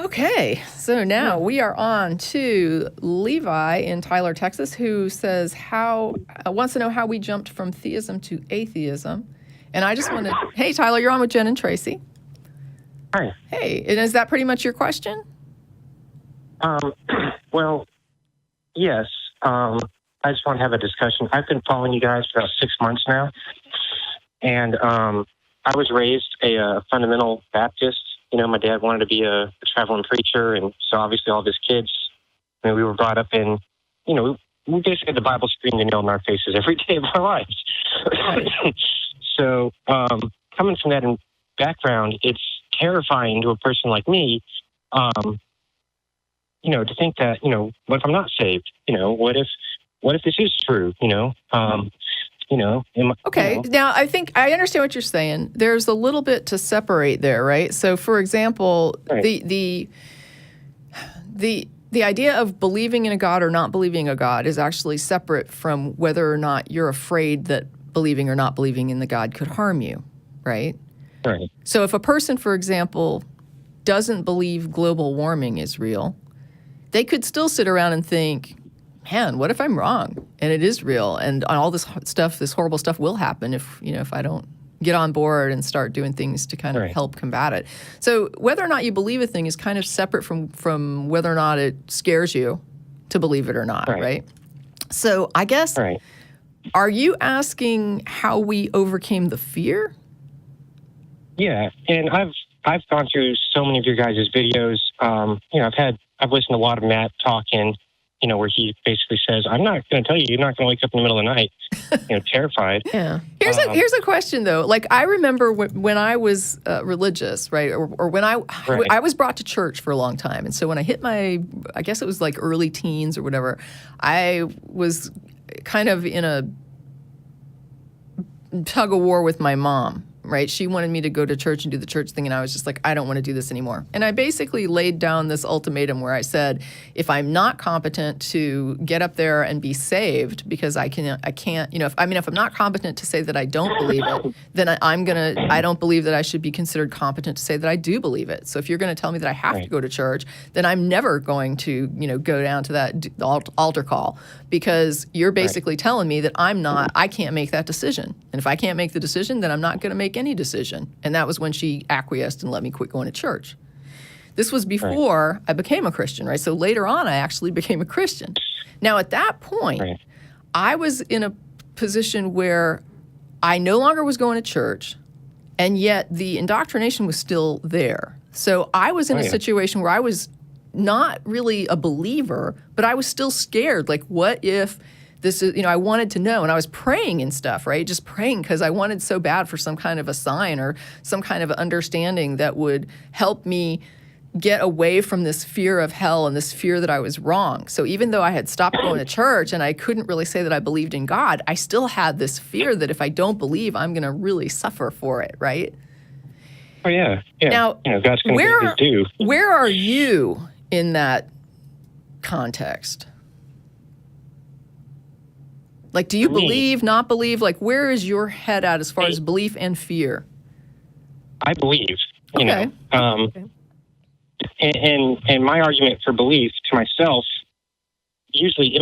Okay, so now we are on to Levi in Tyler, Texas, who says wants to know how we jumped from theism to atheism. And I just want to, hey, Tyler, you're on with Jen and Tracie. Hi. Hey, and is that pretty much your question? Well, yes. I just want to have a discussion. I've been following you guys for about 6 months now. And I was raised a fundamental Baptist. You know, my dad wanted to be a traveling preacher. And so obviously all of his kids, we were brought up in, we basically had the Bible screamed and nailed in our faces every day of our lives. So coming from that background, it's terrifying to a person like me, to think that, what if I'm not saved? What if this is true? Okay. Now, I think I understand what you're saying. There's a little bit to separate there, right? So, for example, right. the idea of believing in a God or not believing in a God is actually separate from whether or not you're afraid that believing or not believing in the God could harm you, right? Right. So, if a person, for example, doesn't believe global warming is real, they could still sit around and think, man, what if I'm wrong and it is real and all this stuff, this horrible stuff will happen if I don't get on board and start doing things to kind of help combat it. So whether or not you believe a thing is kind of separate from whether or not it scares you to believe it or not, right? So I guess, are you asking how we overcame the fear? Yeah, and I've gone through so many of your guys' videos. I've listened to a lot of Matt talking, where he basically says, I'm not going to tell you, you're not going to wake up in the middle of the night, terrified. Yeah. Here's a question, though. Like, I remember when I was religious, right, or when I was brought to church for a long time. And so when I hit I guess it was like early teens or whatever, I was kind of in a tug of war with my mom. Right? She wanted me to go to church and do the church thing, and I was just like, I don't want to do this anymore. And I basically laid down this ultimatum where I said, if I'm not competent to get up there and be saved, because I can't, if I'm not competent to say that I don't believe it, then I don't believe that I should be considered competent to say that I do believe it. So if you're going to tell me that I have to go to church, then I'm never going to, go down to that altar call, because you're basically telling me that I can't make that decision. And if I can't make the decision, then I'm not going to make any decision. And that was when she acquiesced and let me quit going to church. This was before I became a Christian, right? So later on, I actually became a Christian. Now, at that point, I was in a position where I no longer was going to church, and yet the indoctrination was still there. So I was in a situation where I was not really a believer, but I was still scared. Like, what if this is, I wanted to know, and I was praying and stuff, right? Just praying because I wanted so bad for some kind of a sign or some kind of understanding that would help me get away from this fear of hell and this fear that I was wrong. So even though I had stopped going to church and I couldn't really say that I believed in God, I still had this fear that if I don't believe, I'm going to really suffer for it, right? Oh, yeah. Now, God's going to do. Where are you in that context? Like, do you believe, not believe? Like, where is your head at as far as belief and fear? I believe, And my argument for belief to myself, usually,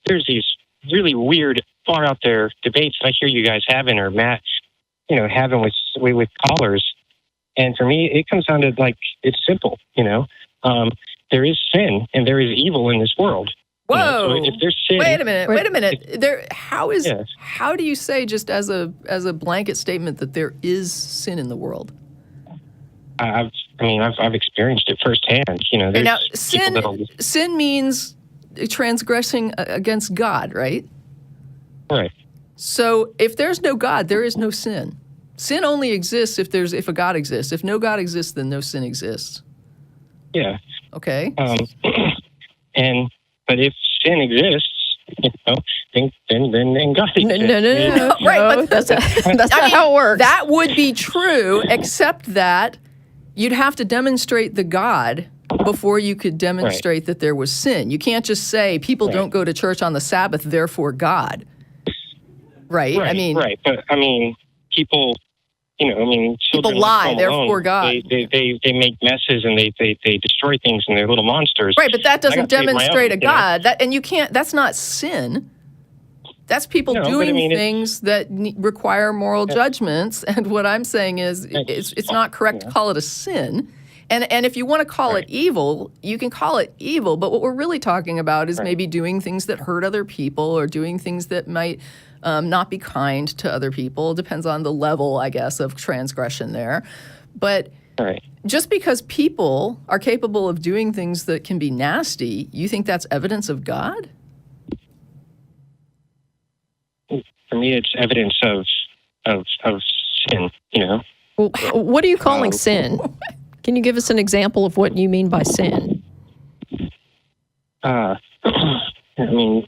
there's these really weird, far out there debates that I hear you guys having, or Matt, having with callers. And for me, it comes down to, it's simple, there is sin and there is evil in this world. Whoa! So if there's sin, wait a minute. How do you say, just as a blanket statement, that there is sin in the world? I've experienced it firsthand. Now, sin means transgressing against God, right? Right. So if there's no God, there is no sin. Sin only exists if a God exists. If no God exists, then no sin exists. Yeah. Okay. But if sin exists, then God exists. No. Right, but that's not how it works. That would be true, except that you'd have to demonstrate the God before you could demonstrate that there was sin. You can't just say people don't go to church on the Sabbath, therefore God. Right? Right. But people, I mean, People children lie, home therefore alone, God. they make messes and they destroy things and they're little monsters. Right, but that I doesn't got saved my demonstrate own, a God. And you can't. That's not sin. That's people No, but doing I mean, things that require moral judgments. And what I'm saying is, it's not correct to call it a sin. And if you want to call it evil, you can call it evil. But what we're really talking about is maybe doing things that hurt other people or doing things that might not be kind to other people. It depends on the level, I guess, of transgression there. But just because people are capable of doing things that can be nasty, you think that's evidence of God? For me, it's evidence of sin. Well, what are you calling sin? Can you give us an example of what you mean by sin? I mean,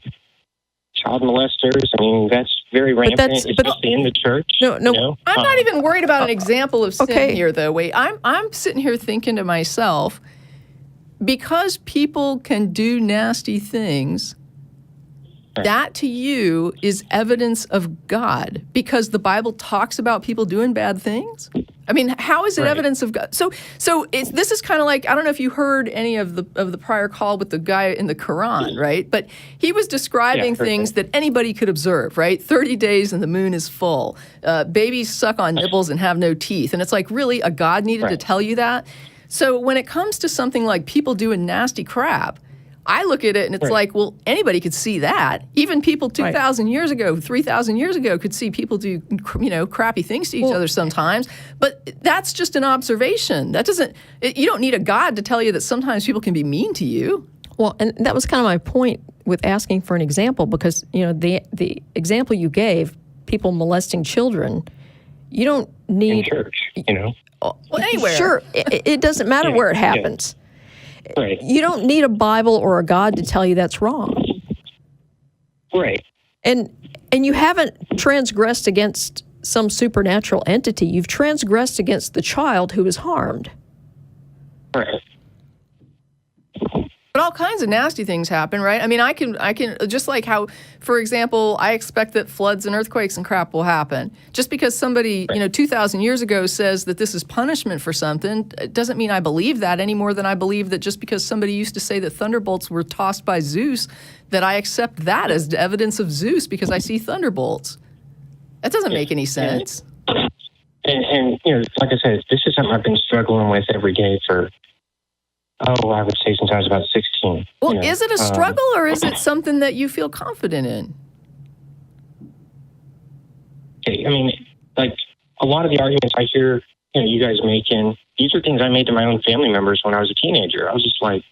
child molesters. I mean, that's very rampant, especially in the church. No. I'm not even worried about an example of sin here, though. Wait, I'm sitting here thinking to myself, because people can do nasty things, that to you is evidence of God, because the Bible talks about people doing bad things? I mean, how is it evidence of God? So this is kind of like, I don't know if you heard any of the prior call with the guy in the Quran, right? But he was describing things that anybody could observe, right? 30 days and the moon is full. Babies suck on nipples and have no teeth. And it's like, really, a God needed to tell you that? So when it comes to something like people doing nasty crap, I look at it and it's like, well, anybody could see that. Even people 2,000 years ago, 3,000 years ago could see people do, crappy things to each other sometimes. But that's just an observation. That doesn't, you don't need a God to tell you that sometimes people can be mean to you. Well, and that was kind of my point with asking for an example, because, the example you gave, people molesting children, you don't need... In church, Well, anywhere. Sure, it doesn't matter where it happens. Right. You don't need a Bible or a God to tell you that's wrong. Right. And you haven't transgressed against some supernatural entity. You've transgressed against the child who is harmed. Right. But all kinds of nasty things happen, right? I mean, I can just like how, for example, I expect that floods and earthquakes and crap will happen. Just because somebody, 2,000 years ago says that this is punishment for something, it doesn't mean I believe that any more than I believe that just because somebody used to say that thunderbolts were tossed by Zeus, that I accept that as evidence of Zeus because I see thunderbolts. That doesn't make any sense. And like I said, this is something I've been struggling with every day for, I would say since I was about 16. Well, is it a struggle or is it something that you feel confident in? I mean, like a lot of the arguments I hear, you guys making, these are things I made to my own family members when I was a teenager. I was just like,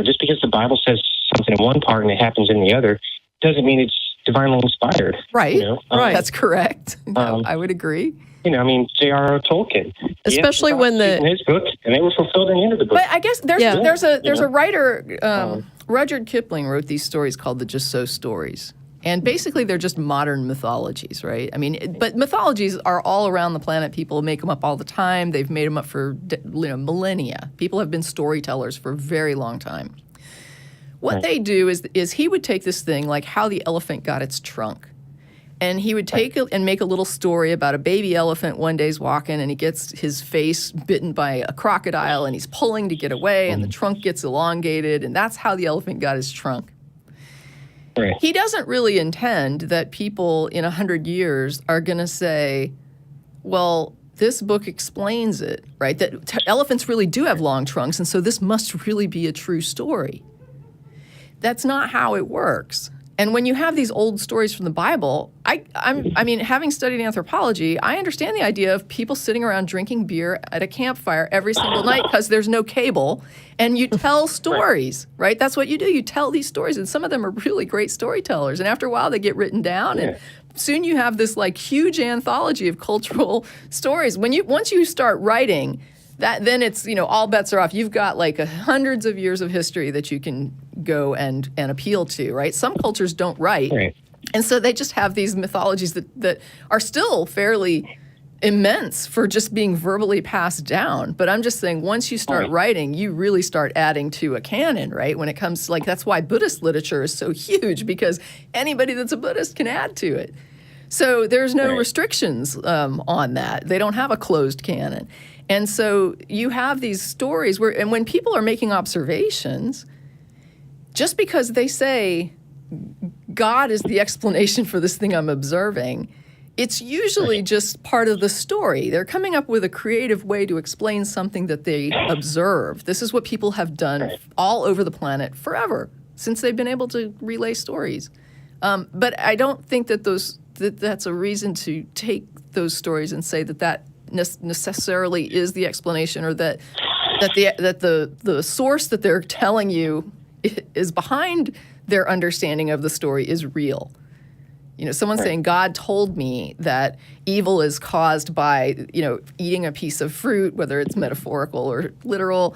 just because the Bible says something in one part and it happens in the other, doesn't mean it's divinely inspired. Right. That's correct. I would agree. I mean, J.R.R. Tolkien. Especially when in his book, and they were fulfilled in the end of the book. But I guess there's a writer, Rudyard Kipling wrote these stories called the Just So stories. And basically they're just modern mythologies, right? I mean, but mythologies are all around the planet. People make them up all the time. They've made them up for millennia. People have been storytellers for a very long time. What they do is he would take this thing like how the elephant got its trunk. And he would take and make a little story about a baby elephant one day's walking, and he gets his face bitten by a crocodile, and he's pulling to get away, and the trunk gets elongated, and that's how the elephant got his trunk. Right. He doesn't really intend that people in 100 years are going to say, well, this book explains it, right? That elephants really do have long trunks, and so this must really be a true story. That's not how it works. And when you have these old stories from the Bible, I mean, having studied anthropology, I understand the idea of people sitting around drinking beer at a campfire every single night because there's no cable, and you tell stories, right? That's what you do. You tell these stories, and some of them are really great storytellers. And after a while, they get written down, and soon you have this like huge anthology of cultural stories. Once you start writing, then it's, all bets are off. You've got like hundreds of years of history that you can go and appeal to, right? Some cultures don't write. Right. And so they just have these mythologies that are still fairly immense for just being verbally passed down. But I'm just saying, once you start writing, you really start adding to a canon, right? When it comes to, that's why Buddhist literature is so huge, because anybody that's a Buddhist can add to it. So there's no Right. restrictions on that. They don't have a closed canon. And so you have these stories where, and when people are making observations, just because they say God is the explanation for this thing I'm observing, it's usually just part of the story. They're coming up with a creative way to explain something that they observe. This is what people have done all over the planet forever, since they've been able to relay stories. But I don't think that that's a reason to take those stories and say that necessarily is the explanation, or that the source that they're telling you is behind their understanding of the story is real. Someone saying God told me that evil is caused by, eating a piece of fruit, whether it's metaphorical or literal.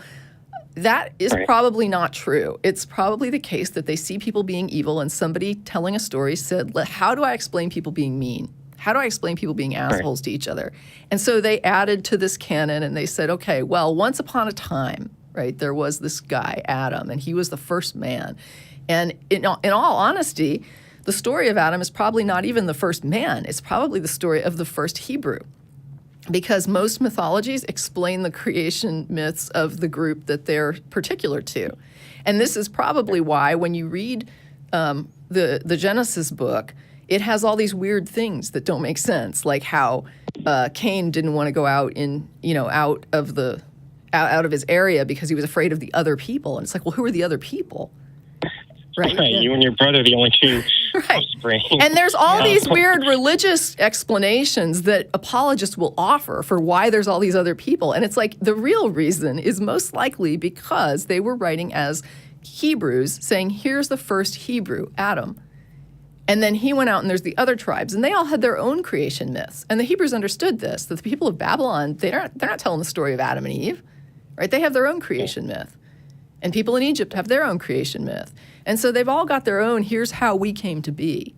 That is probably not true. It's probably the case that they see people being evil, and somebody telling a story said, how do I explain people being mean? How do I explain people being assholes to each other? And so they added to this canon, and they said, okay, well, once upon a time, right, there was this guy, Adam, and he was the first man. And in all honesty, the story of Adam is probably not even the first man. It's probably the story of the first Hebrew, because most mythologies explain the creation myths of the group that they're particular to. And this is probably why when you read the Genesis book, it has all these weird things that don't make sense, like how Cain didn't want to go out out of his area because he was afraid of the other people. And it's like, well, who are the other people? Right. Yeah. You and your brother, the only two Right. offspring. And there's all these weird religious explanations that apologists will offer for why there's all these other people. And it's like the real reason is most likely because they were writing as Hebrews, saying, here's the first Hebrew, Adam. And then he went out and there's the other tribes, and they all had their own creation myths. And the Hebrews understood this, that the people of Babylon, they're not telling the story of Adam and Eve, right? They have their own creation myth. And people in Egypt have their own creation myth. And so they've all got their own, here's how we came to be.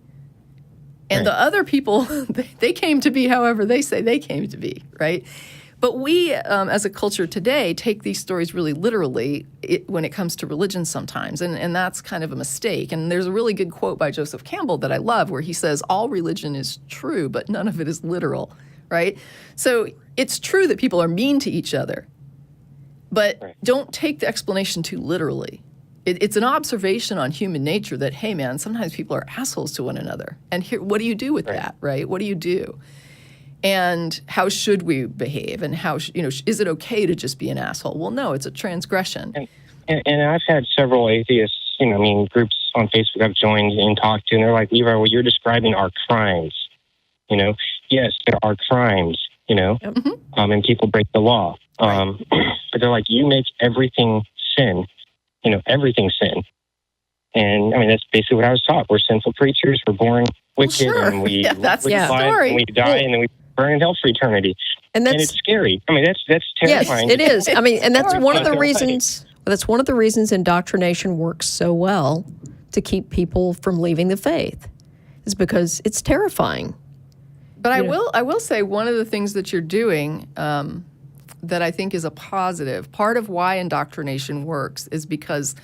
And the other people, they came to be however they say they came to be, right? But we, as a culture today, take these stories really literally when it comes to religion sometimes. And that's kind of a mistake. And there's a really good quote by Joseph Campbell that I love where he says, all religion is true, but none of it is literal, right? So it's true that people are mean to each other. But don't take the explanation too literally. It's an observation on human nature that, hey, man, sometimes people are assholes to one another. And here, what do you do with that, right? What do you do? And how should we behave? And how, is it okay to just be an asshole? Well, no, it's a transgression. And I've had several atheists, groups on Facebook I've joined and talked to, and they're like, Levi, well, you're describing our crimes. Yes, there are crimes, and people break the law. But they're like, you make everything sin, everything sin. And that's basically what I was taught. We're sinful creatures. We're born wicked, and we that's the live, story. and we die, and then we burn in hell for eternity. And it's scary. That's terrifying. Yes, it is. And that's one of the reasons. That's one of the reasons indoctrination works so well to keep people from leaving the faith, is because it's terrifying. But I will say one of the things that you're doing that I think is a positive, part of why indoctrination works is because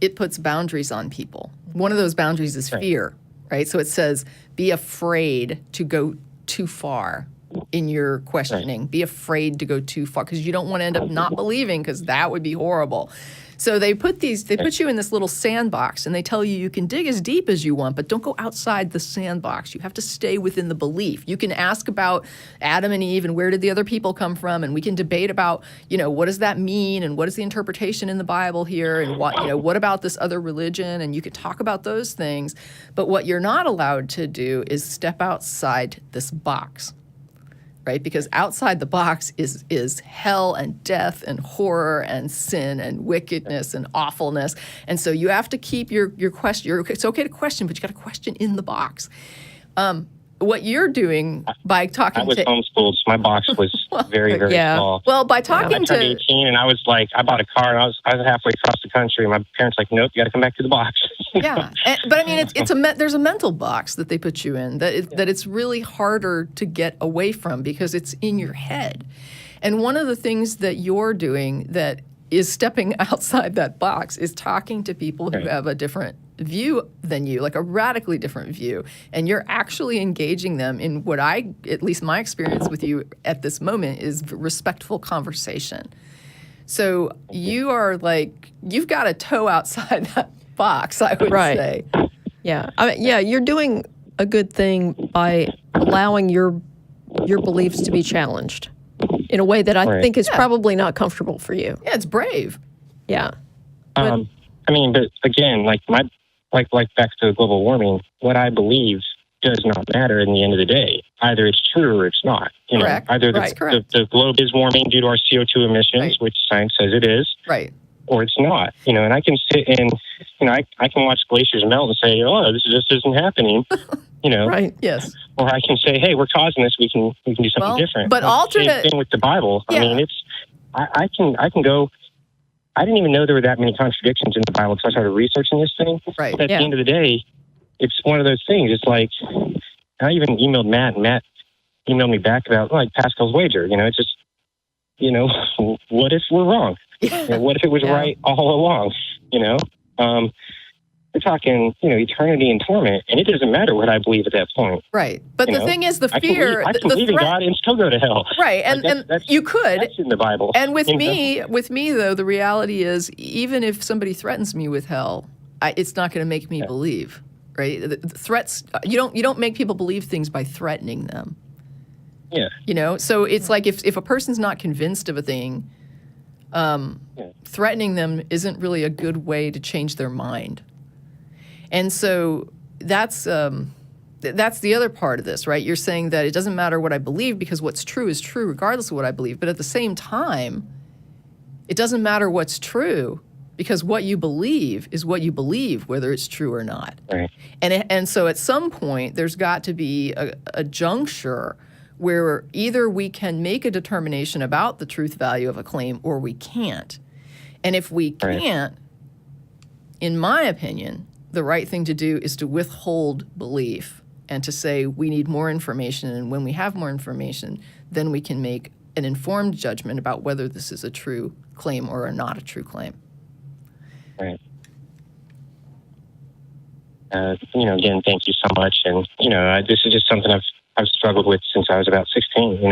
it puts boundaries on people. One of those boundaries is fear, right? So it says, be afraid to go too far in your questioning. Be afraid to go too far because you don't want to end up not believing, because that would be horrible. So they put you in this little sandbox, and they tell you can dig as deep as you want, but don't go outside the sandbox. You have to stay within the belief. You can ask about Adam and Eve and where did the other people come from, and we can debate about, what does that mean, and what is the interpretation in the Bible here, and what about this other religion, and you could talk about those things. But what you're not allowed to do is step outside this box. Right? Because outside the box is hell and death and horror and sin and wickedness and awfulness. And so you have to keep your question. It's okay to question, but you got to question in the box. What you're doing by talking I was to... homeschooled, so my box was very, very small. Well, by talking I turned 18, and I was like, I bought a car, and I was halfway across the country, and my parents were like, nope, you got to come back to the box. Yeah, but there's a mental box that they put you in that it's really harder to get away from because it's in your head. And one of the things that you're doing that is stepping outside that box, is talking to people who have a different view than you, like a radically different view. And you're actually engaging them in what at least my experience with you at this moment, is respectful conversation. So you are like, you've got a toe outside that box, I would say. Yeah. You're doing a good thing by allowing your beliefs to be challenged in a way that I think is probably not comfortable for you. Yeah, it's brave. Yeah. But again, like back to global warming, what I believe does not matter in the end of the day. Either it's true or it's not. Correct. Either the globe is warming due to our CO2 emissions, which science says it is, or it's not. And I can sit and, I can watch glaciers melt and say, oh, this just isn't happening. Right. Yes. Or I can say, hey, we're causing this. We can do something different. But alternate same thing with the Bible. Yeah. I mean, I can go. I didn't even know there were that many contradictions in the Bible until I started researching this thing. Right. But at the end of the day, it's one of those things. It's like, I even emailed Matt, and Matt emailed me back about Pascal's wager. It's just, what if we're wrong? What if it was right all along? We're talking, eternity and torment, and it doesn't matter what I believe at that point. Right. But the thing is, the fear, I can believe in God and still go to hell. Right. And you could. That's in the Bible. And with me though, the reality is, even if somebody threatens me with hell, it's not going to make me believe. Right. The threats. You don't make people believe things by threatening them. Yeah. So it's like if a person's not convinced of a thing, threatening them isn't really a good way to change their mind. And so that's the other part of this, right? You're saying that it doesn't matter what I believe because what's true is true regardless of what I believe. But at the same time, it doesn't matter what's true because what you believe is what you believe, whether it's true or not. Right. And so at some point, there's got to be a juncture where either we can make a determination about the truth value of a claim or we can't. And if we can't, in my opinion, the right thing to do is to withhold belief and to say we need more information. And when we have more information, then we can make an informed judgment about whether this is a true claim or not a true claim. Right. Again, thank you so much. And, this is just something I've struggled with since I was about 16.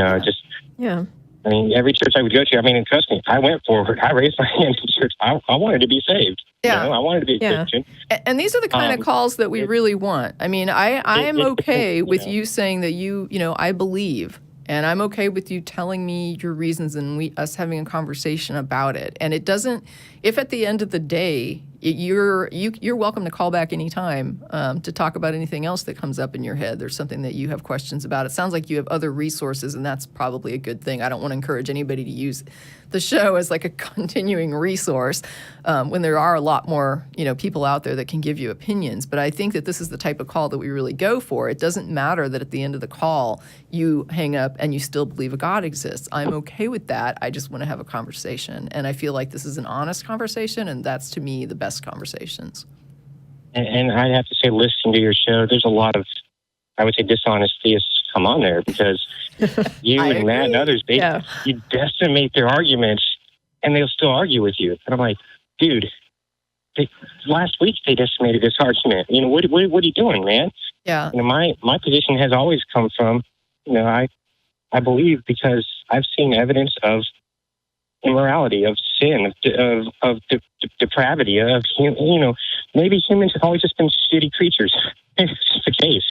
Every church I would go to, and trust me, I went forward. I raised my hand in church. I wanted to be saved. Yeah. I wanted to be a Christian. And these are the kind of calls that we really want. I am okay with you saying that I believe, and I'm okay with you telling me your reasons and us having a conversation about it. And it doesn't, if at the end of the day, you're welcome to call back anytime to talk about anything else that comes up in your head. There's something that you have questions about. It sounds like you have other resources, and that's probably a good thing. I don't want to encourage anybody to use the show as like a continuing resource when there are a lot more people out there that can give you opinions. But I think that this is the type of call that we really go for. It doesn't matter that at the end of the call you hang up and you still believe a God exists. I'm okay with that. I just want to have a conversation, and I feel like this is an honest conversation, and that's to me the best conversations. And I have to say, listening to your show, there's a lot of, I would say, dishonest theists come on there because you and Matt and others, you decimate their arguments and they'll still argue with you. And I'm like, dude, last week they decimated this argument. What are you doing, man? Yeah. My position has always come from, I believe because I've seen evidence of immorality, of sin, of depravity, of maybe humans have always just been shitty creatures. It's just the case.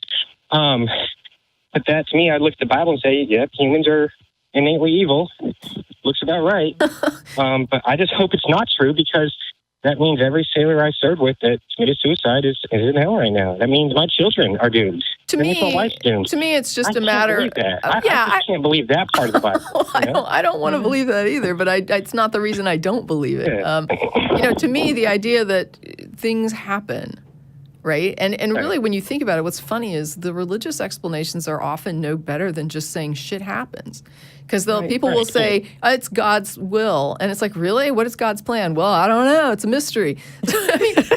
But that to me, I look at the Bible and say, yep, humans are innately evil. Looks about right. But I just hope it's not true because that means every sailor I served with that committed suicide is in hell right now. That means my children are doomed. To me, it's just a matter. I can't believe that part of the Bible. I don't want to believe that either, but it's not the reason I don't believe it. To me, the idea that things happen, right? And really, when you think about it, what's funny is the religious explanations are often no better than just saying shit happens. Because people will say, it's God's will. And it's like, really? What is God's plan? Well, I don't know. It's a mystery.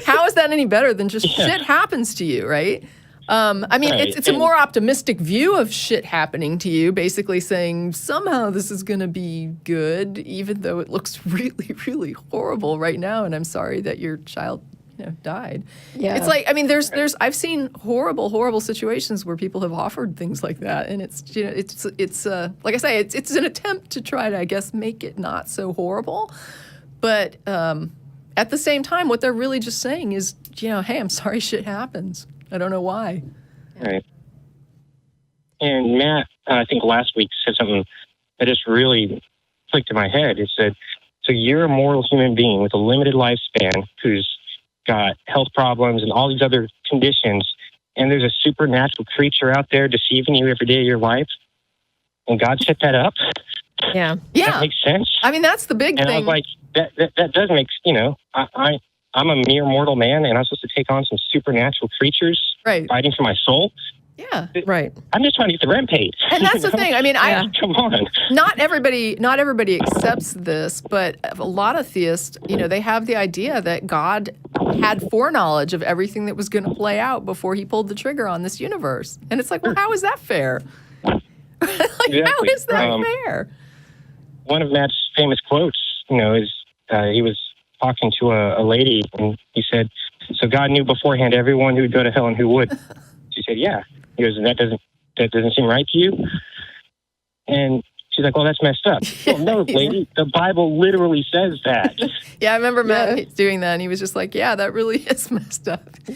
How is that any better than just shit happens to you, right? I mean, Right. it's a more optimistic view of shit happening to you, basically saying somehow this is going to be good, even though it looks really, really horrible right now. And I'm sorry that your child, died. Yeah. It's like, I mean, I've seen horrible situations where people have offered things like that, and it's like I say, it's an attempt to try to, I guess, make it not so horrible, but at the same time, what they're really just saying is, hey, I'm sorry shit happens. I don't know why. Right. And Matt, I think last week said something that just really clicked in my head. It said, so you're a mortal human being with a limited lifespan who's got health problems and all these other conditions, and there's a supernatural creature out there deceiving you every day of your life, and God set that up? Yeah. That makes sense. I mean, that's the big and thing. I was like, that does make, I'm a mere mortal man, and I'm supposed to take on some supernatural creatures fighting for my soul? Yeah. Right. I'm just trying to get the rent paid. And that's the thing. I mean, come on. Not everybody accepts this, but a lot of theists, they have the idea that God had foreknowledge of everything that was going to play out before he pulled the trigger on this universe. And it's like, well, how is that fair? Exactly. How is that fair? One of Matt's famous quotes, is he was talking to a lady, and he said, so God knew beforehand everyone who would go to hell and who would. She said, yeah. He goes, and that doesn't seem right to you? And she's like, well, that's messed up. Well, no, lady, the Bible literally says that. Yeah, I remember Matt doing that, and he was just like, yeah, that really is messed up.